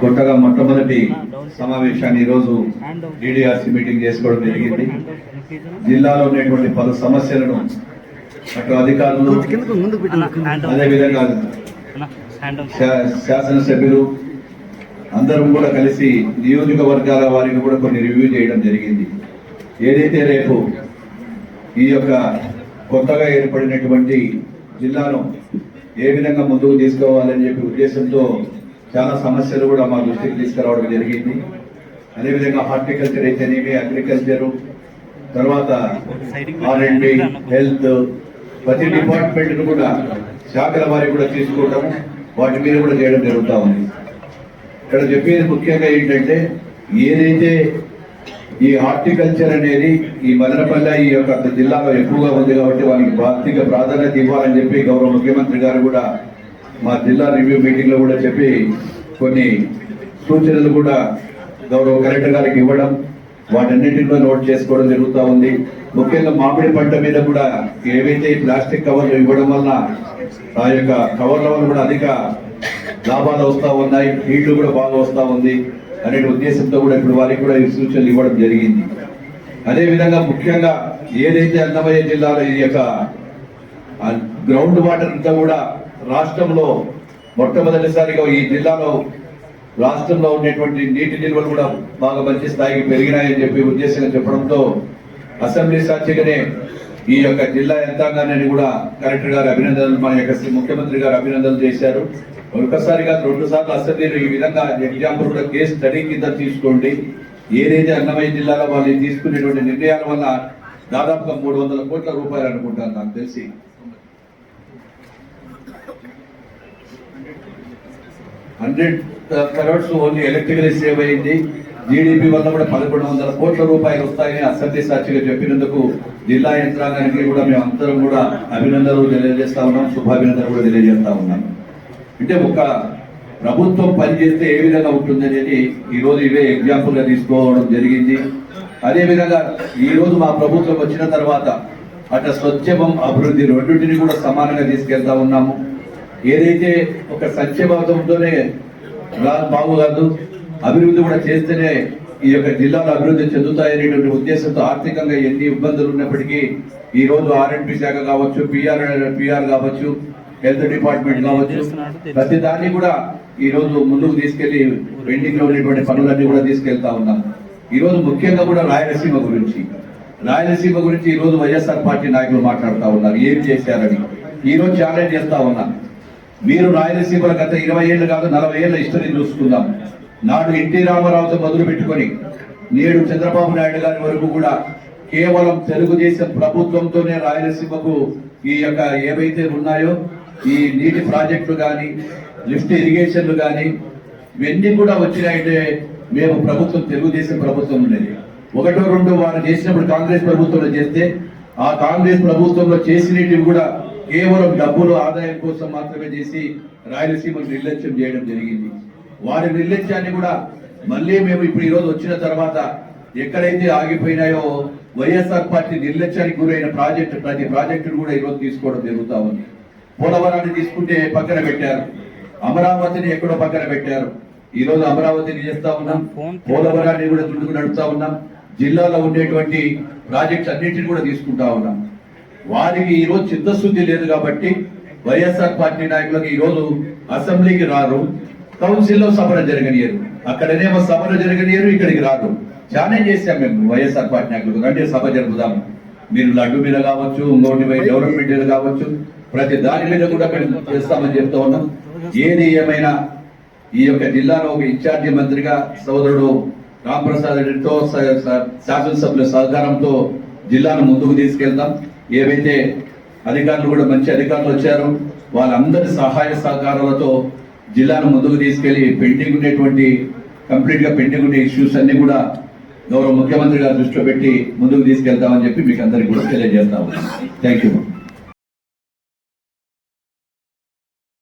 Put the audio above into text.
కొత్తగా మొట్టమొదటి సమావేశాన్ని ఈరోజు డిడిఆర్సి మీటింగ్ చేసుకోవడం జరిగింది. జిల్లాలో ఉన్నటువంటి పలు సమస్యలను అటు అధికారులు అదేవిధంగా శాసనసభ్యులు అందరం కూడా కలిసి నియోజకవర్గాల వారికి కూడా కొన్ని రివ్యూ చేయడం జరిగింది. ఏదైతే రేపు ఈ యొక్క కొత్తగా ఏర్పడినటువంటి జిల్లాను ఏ విధంగా ముందుకు తీసుకోవాలని చెప్పి ఉద్దేశంతో చాలా సమస్యలు కూడా మా దృష్టికి తీసుకురావడం జరిగింది. అదేవిధంగా హార్టికల్చర్ అయితేనేమి, అగ్రికల్చరు, తర్వాత R&D, హెల్త్, ప్రతి డిపార్ట్మెంట్ కూడా శాఖల వారికి కూడా తీసుకోవడం, వాటి మీద కూడా చేయడం జరుగుతూ ఉంది. ఇక్కడ చెప్పేది ముఖ్యంగా ఏంటంటే, ఏదైతే ఈ హార్టికల్చర్ అనేది ఈ మదనపల్లె ఈ యొక్క జిల్లాలో ఎక్కువగా ఉంది కాబట్టి వారికి ఆర్థిక ప్రాధాన్యత ఇవ్వాలని చెప్పి గౌరవ ముఖ్యమంత్రి గారు కూడా మా జిల్లా రివ్యూ మీటింగ్ లో కూడా చెప్పి కొన్ని సూచనలు కూడా గౌరవ కలెక్టర్ గారికి ఇవ్వడం, వాటన్నిటిలో నోట్ చేసుకోవడం జరుగుతూ ఉంది. ముఖ్యంగా మామిడి పంట మీద కూడా ఏవైతే ప్లాస్టిక్ కవర్లు ఇవ్వడం వల్ల ఆ యొక్క కవర్ల వల్ల కూడా అధిక లాభాలు వస్తూ ఉన్నాయి, హీట్లు కూడా బాగా వస్తూ ఉంది అనే ఉద్దేశంతో కూడా ఇప్పుడు వారికి కూడా ఈ సూచనలు ఇవ్వడం జరిగింది. అదేవిధంగా ముఖ్యంగా ఏదైతే అన్నమయ్య జిల్లాలో ఈ యొక్క గ్రౌండ్ వాటర్ అంతా కూడా రాష్ట్రంలో మొట్టమొదటిసారిగా ఈ జిల్లాలో రాష్ట్రంలో ఉండేటువంటి నీటి నిల్వలు కూడా బాగా మంచి స్థాయికి పెరిగినాయని చెప్పి ఉద్దేశంగా చెప్పడంతో అసెంబ్లీ సాక్షిగానే ఈ యొక్క జిల్లా యంత్రాంగాన్ని కూడా కలెక్టర్ గారు అభినందనలు, మన యొక్క ముఖ్యమంత్రి గారు అభినందనలు చేశారు. ఒకసారిగా 2 సార్లు అసెంబ్లీలో ఈ విధంగా ఎగ్జాంపుల్ కూడా కేసు స్టడీ కింద తీసుకోండి. ఏదైతే అన్నమయ్య జిల్లాలో వాళ్ళు తీసుకునేటువంటి నిర్ణయాల వల్ల దాదాపుగా 300 కోట్ల రూపాయలు అనుకుంటాను నాకు తెలిసి. 100 crores ఓన్లీ ఎలక్ట్రికల్ సేవ్ అయింది. జీడీపీ వల్ల కూడా 1100 కోట్ల రూపాయలు వస్తాయని అసెంబ్లీ సాక్షిగా చెప్పినందుకు జిల్లా యంత్రాంగానికి కూడా మేము అందరం కూడా అభినందనలు తెలియజేస్తా ఉన్నాం, శుభాభినందనలు కూడా తెలియజేస్తా ఉన్నాం. అంటే ఒక ప్రభుత్వం పనిచేస్తే ఏ విధంగా ఉంటుందనేది ఈరోజు ఇవే ఎగ్జాంపుల్ గా తీసుకోవడం జరిగింది. అదేవిధంగా ఈరోజు మా ప్రభుత్వం వచ్చిన తర్వాత అటు స్వచ్ఛమం, అభివృద్ధి రెండింటిని కూడా సమానంగా తీసుకెళ్తా ఉన్నాము. ఏదైతే ఒక సంక్షేమంతోనే బాగుకాదు, అభివృద్ధి కూడా చేస్తేనే ఈ యొక్క జిల్లాలో అభివృద్ధి చెందుతాయనేటువంటి ఉద్దేశంతో ఆర్థికంగా ఎన్ని ఇబ్బందులు ఉన్నప్పటికీ ఈ రోజు R&D శాఖ కావచ్చు, PR కావచ్చు, హెల్త్ డిపార్ట్మెంట్ కావచ్చు, ప్రతి దాన్ని కూడా ఈ రోజు ముందుకు తీసుకెళ్లి పెండింగ్ లో ఉన్నటువంటి పనులన్నీ కూడా తీసుకెళ్తా ఉన్నాం. ఈ రోజు ముఖ్యంగా కూడా రాయలసీమ గురించి ఈ రోజు వైఎస్ఆర్ పార్టీ నాయకులు మాట్లాడుతూ ఉన్నారు ఏం చేశారని. ఈ రోజు ఛాలెంజ్ చేస్తా ఉన్నాం, మీరు రాయలసీమలో గత 20 ఏళ్ళు కాదు 40 ఏళ్ళ హిస్టరీ చూసుకుందాం. నాడు ఎన్టీ రామారావుతో మొదలు పెట్టుకొని నేడు చంద్రబాబు నాయుడు గారి వరకు కూడా కేవలం తెలుగుదేశం ప్రభుత్వంతోనే రాయలసీమకు ఈ యొక్క ఏవైతే ఉన్నాయో ఈ నీటి ప్రాజెక్టులు కానీ, లిఫ్ట్ ఇరిగేషన్లు కానీ ఇవన్నీ కూడా వచ్చినాయంటే మేము ప్రభుత్వం తెలుగుదేశం ప్రభుత్వం ఉండేది. 1-2 వారు చేసినప్పుడు కాంగ్రెస్ ప్రభుత్వంలో చేస్తే ఆ కాంగ్రెస్ ప్రభుత్వంలో చేసినవి కూడా కేవలం డబ్బులు ఆదాయం కోసం మాత్రమే చేసి రాయలసీమకు నిర్లక్ష్యం చేయడం జరిగింది. వారి నిర్లక్ష్యాన్ని కూడా మళ్ళీ మేము ఇప్పుడు ఈరోజు వచ్చిన తర్వాత ఎక్కడైతే ఆగిపోయినాయో వైఎస్ఆర్ పార్టీ నిర్లక్ష్యానికి గురైన ప్రతి ప్రాజెక్టును కూడా ఈరోజు తీసుకోవడం జరుగుతూ ఉంది. పోలవరాన్ని తీసుకుంటే పక్కన పెట్టారు, అమరావతిని ఎక్కడో పక్కన పెట్టారు. ఈ రోజు అమరావతిని చేస్తా ఉన్నాం, పోలవరాన్ని కూడా ముందుకు నడుపుతా ఉన్నాం. జిల్లాలో ఉండేటువంటి ప్రాజెక్ట్స్ అన్నింటినీ కూడా తీసుకుంటా ఉన్నాం. వారికి ఈ రోజు చిత్తశుద్ధి లేదు కాబట్టి వైఎస్ఆర్ పార్టీ నాయకులకు ఈ రోజు అసెంబ్లీకి రారు, కౌన్సిల్లో సభలు జరగనియరు, అక్కడనేమో సభలు జరగనియరు, ఇక్కడికి రారు. ఛాలెంజ్ చేశాం మేము వైఎస్ఆర్ పార్టీ నాయకులకు, అంటే సభ జరుపుదాం, మీరు లడ్డు మీద కావచ్చు, ఇంకోటి డెవలప్మెంట్ మీద కావచ్చు, ప్రతి దాని మీద కూడా చేస్తామని చెప్తా ఉన్నాం. ఏది ఏమైనా ఈ యొక్క జిల్లాలో ఒక ఇన్ఛార్జి మంత్రిగా సోదరుడు రాంప్రసాద్ రెడ్డితో శాసనసభ్యుల సహకారంతో జిల్లాను ముందుకు తీసుకెళ్తాం. ఏవైతే అధికారులు కూడా మంచి అధికారులు వచ్చారో వాళ్ళందరి సహాయ సహకారాలతో జిల్లాను ముందుకు తీసుకెళ్లి పెండింగ్ ఉండేటువంటి కంప్లీట్ గా పెండింగ్ ఉండే ఇష్యూస్ అన్ని కూడా గౌరవ ముఖ్యమంత్రి గారు దృష్టిలో పెట్టి ముందుకు తీసుకెళ్తామని చెప్పి మీకు అందరికీ కూడా తెలియజేస్తాము. Thank you.